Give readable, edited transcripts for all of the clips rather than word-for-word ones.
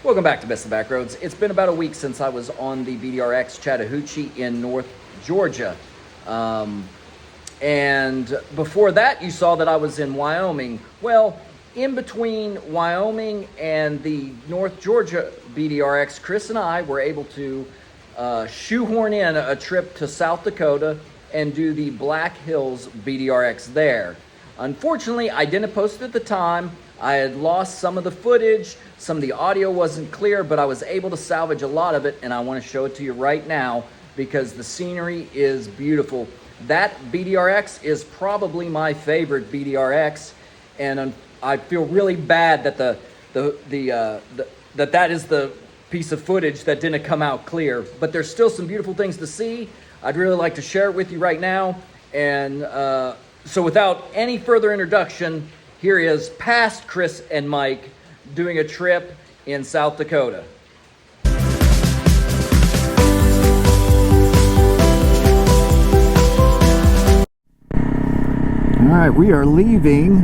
Welcome back to Best of Backroads. It's been about a week since I was on the BDRX Chattahoochee in North Georgia. And before that, you saw that I was in Wyoming. Well, in between Wyoming and the North Georgia BDRX, Chris and I were able to shoehorn in a trip to South Dakota and do the Black Hills BDRX there. Unfortunately, I didn't post it at the time. I had lost some of the footage, some of the audio wasn't clear, but I was able to salvage a lot of it, and I want to show it to you right now because the scenery is beautiful. That BDRX is probably my favorite BDRX, and I feel really bad that that is the piece of footage that didn't come out clear. But there's still some beautiful things to see. I'd really like to share it with you right now. And so without any further introduction, here is past Chris and Mike doing a trip in South Dakota. All right, we are leaving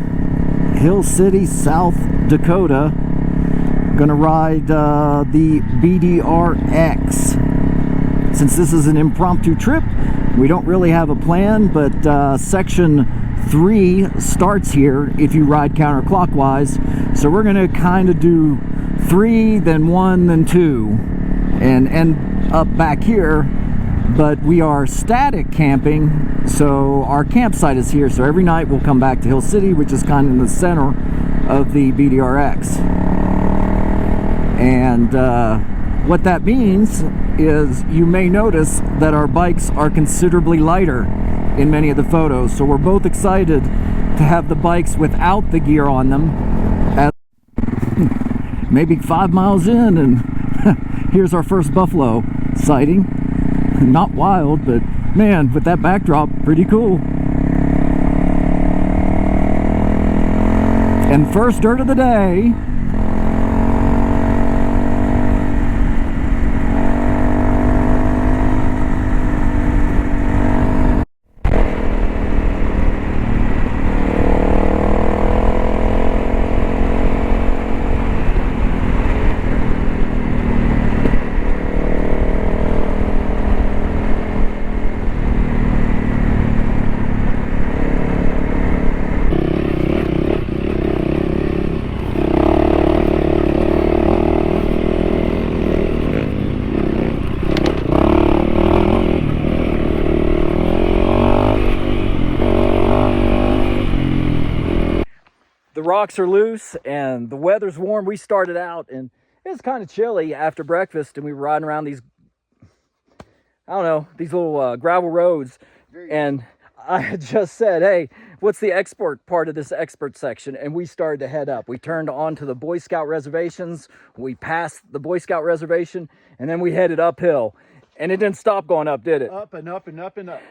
Hill City, South Dakota. Gonna ride the BDRX. Since this is an impromptu trip, we don't really have a plan, but section 3 starts here if you ride counterclockwise. So we're gonna kind of do 3, then 1, then 2, and end up back here. But we are static camping, so our campsite is here. So every night we'll come back to Hill City, which is kind of in the center of the BDRX. And what that means is you may notice that our bikes are considerably lighter in many of the photos. So we're both excited to have the bikes without the gear on them. At maybe 5 miles in, and here's our first buffalo sighting. Not wild, but man, with that backdrop, pretty cool. And first dirt of the day. The rocks are loose and the weather's warm. We started out and it was kind of chilly after breakfast, and we were riding around these, I don't know, these little gravel roads. And I had just said, hey, what's the export part of this expert section? And we started to head up. We turned onto the Boy Scout reservations. We passed the Boy Scout reservation, and then we headed uphill. And it didn't stop going up, did it? Up and up and up and up.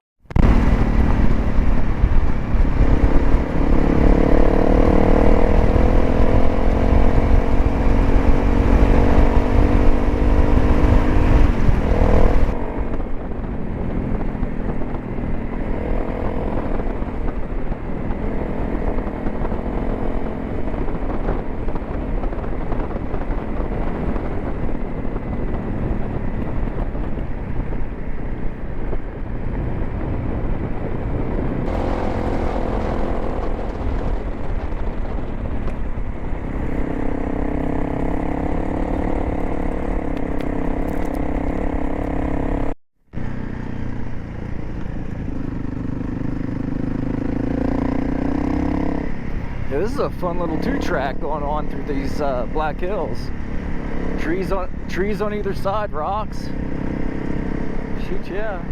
This is a fun little 2-track going on through these Black Hills. Trees on either side, rocks. Shoot, yeah.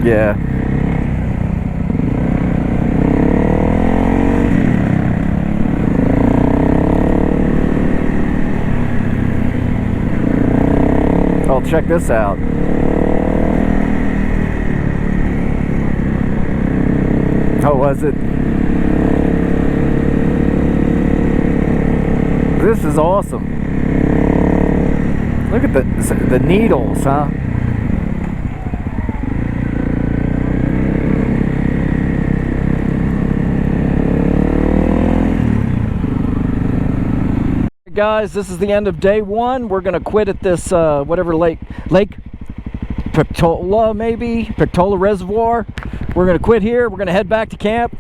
Yeah. Oh, check this out. Oh, was it? This is awesome. Look at the needles, huh? Guys, this is the end of day one. We're gonna quit at this whatever lake Pictola, maybe Pictola Reservoir. We're gonna quit here. We're gonna head back to camp,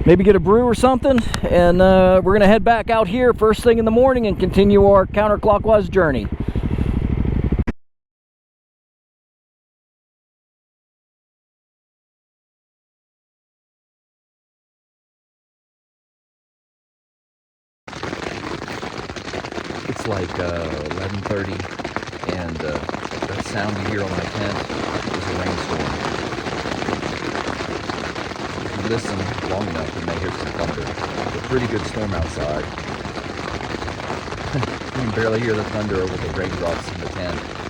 maybe get a brew or something, and we're gonna head back out here first thing in the morning and continue our counterclockwise journey. It's like 11:30, and that sound you hear on my tent is a rainstorm. If you listen long enough, you may hear some thunder. It's a pretty good storm outside. You can barely hear the thunder over the raindrops in the tent.